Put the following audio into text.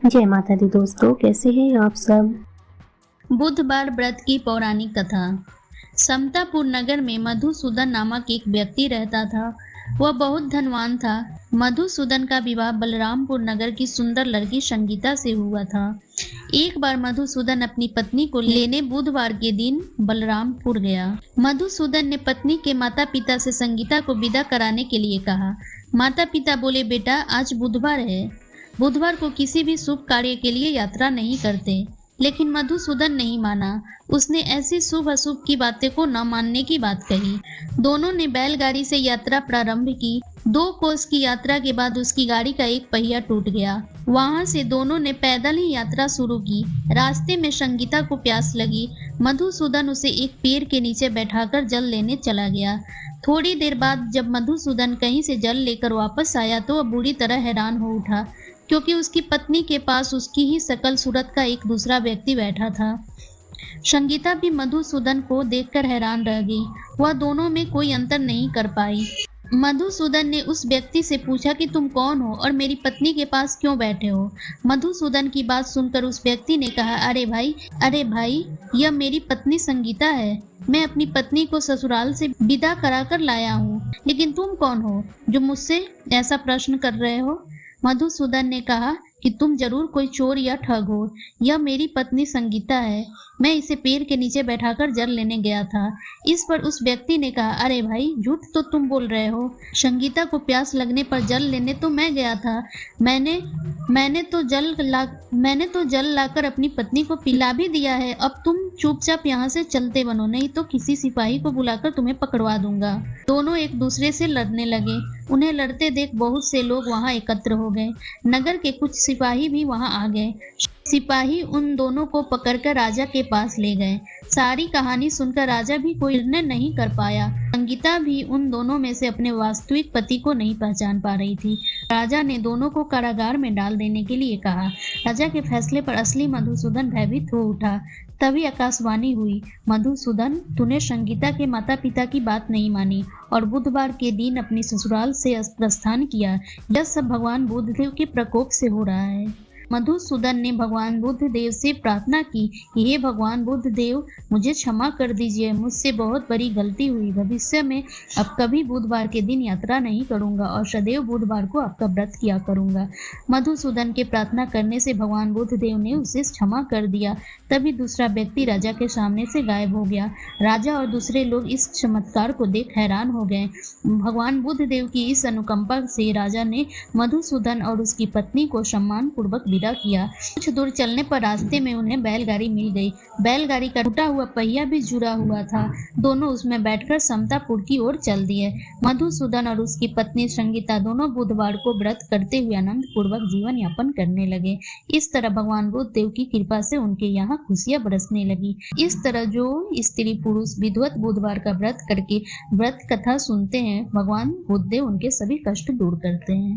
जय माता दी दोस्तों, कैसे हैं आप सब। बुधवार व्रत की पौराणिक कथा। समतापुर नगर में मधुसूदन नामक एक व्यक्ति रहता था। वह बहुत धनवान था। मधुसूदन का विवाह बलरामपुर नगर की सुंदर लड़की संगीता से हुआ था। एक बार मधुसूदन अपनी पत्नी को लेने बुधवार के दिन बलरामपुर गया। मधुसूदन ने पत्नी के माता पिता से संगीता को विदा कराने के लिए कहा। माता पिता बोले, बेटा आज बुधवार है, बुधवार को किसी भी शुभ कार्य के लिए यात्रा नहीं करते। लेकिन मधुसूदन नहीं माना। उसने ऐसी शुभ अशुभ की बातें को न मानने की बात कही। दोनों ने बैलगाड़ी से यात्रा प्रारंभ की। 2 कोस की यात्रा के बाद उसकी गाड़ी का एक पहिया टूट गया। वहां से दोनों ने पैदल ही यात्रा शुरू की। रास्ते में संगीता को प्यास लगी। मधुसूदन उसे एक पेड़ के नीचे बैठाकर जल लेने चला गया। थोड़ी देर बाद जब मधुसूदन कहीं से जल लेकर वापस आया तो वह बुरी तरह हैरान हो उठा, क्योंकि उसकी पत्नी के पास उसकी ही शकल सूरत का एक दूसरा व्यक्ति बैठा था। संगीता भी मधुसूदन को देखकर हैरान रह गई। वह दोनों में कोई अंतर नहीं कर पाई। मधुसूदन ने उस व्यक्ति से पूछा कि तुम कौन हो और मेरी पत्नी के पास क्यों बैठे हो। मधुसूदन की बात सुनकर उस व्यक्ति ने कहा, अरे भाई, यह मेरी पत्नी संगीता है। मैं अपनी पत्नी को ससुराल से विदा कराकर लाया हूँ। लेकिन तुम कौन हो जो मुझसे ऐसा प्रश्न कर रहे हो। मधुसूदन ने कहा कि तुम जरूर कोई चोर या ठग हो। यह मेरी पत्नी संगीता है। मैं इसे पेड़ के नीचे बैठाकर जल लेने गया था। इस पर उस व्यक्ति ने कहा, अरे भाई, झूठ तो तुम बोल रहे हो। संगीता को प्यास लगने पर जल लेने तो मैं गया था। मैंने तो जल लाकर अपनी पत्नी को पिला भी दिया है। अब तुम चुपचाप यहाँ से चलते बनो, नहीं तो किसी सिपाही को बुलाकर तुम्हें पकड़वा दूंगा। दोनों एक दूसरे से लड़ने लगे। उन्हें लड़ते देख बहुत से लोग वहां एकत्र हो गए। नगर के कुछ सिपाही भी वहां आ गए। सिपाही उन दोनों को पकड़कर राजा के पास ले गए। सारी कहानी सुनकर राजा भी कोई निर्णय नहीं कर पाया। संगीता भी उन दोनों में से अपने वास्तविक पति को नहीं पहचान पा रही थी। राजा ने दोनों को कारागार में डाल देने के लिए कहा। राजा के फैसले पर असली मधुसूदन भयभीत हो उठा। तभी आकाशवाणी हुई, मधुसूदन, तूने संगीता के माता पिता की बात नहीं मानी और बुधवार के दिन अपनी ससुराल से प्रस्थान किया। यह सब भगवान बुद्धदेव के प्रकोप से हो रहा है। मधुसूदन ने भगवान बुद्धदेव से प्रार्थना की, हे भगवान बुद्धदेव, मुझे क्षमा कर दीजिए। मुझसे बहुत बड़ी गलती हुई। भविष्य में अब कभी बुधवार के दिन यात्रा नहीं करूंगा और सदैव बुधवार को आपका व्रत किया करूंगा। मधुसूदन के प्रार्थना करने से भगवान बुद्धदेव ने उसे क्षमा कर दिया। तभी दूसरा व्यक्ति राजा के सामने से गायब हो गया। राजा और दूसरे लोग इस चमत्कार को देख हैरान हो गए। भगवान बुद्धदेव की इस अनुकंपा से राजा ने मधुसूदन और उसकी पत्नी को सम्मान पूर्वक विदा किया। कुछ दूर चलने पर रास्ते में उन्हें बैलगाड़ी मिल गई। बैलगाड़ी का टूटा हुआ पहिया भी जुड़ा हुआ था। दोनों उसमें बैठकर समतापुर की ओर चल दिए। मधुसूदन और उसकी पत्नी संगीता दोनों बुधवार को व्रत करते हुए आनंद पूर्वक जीवन यापन करने लगे। इस तरह भगवान बुद्धदेव की कृपा से उनके यहाँ खुशियां बरसने लगी। इस तरह जो स्त्री पुरुष विधिवत बुधवार का व्रत करके व्रत कथा सुनते हैं, भगवान बुद्धदेव उनके सभी कष्ट दूर करते हैं।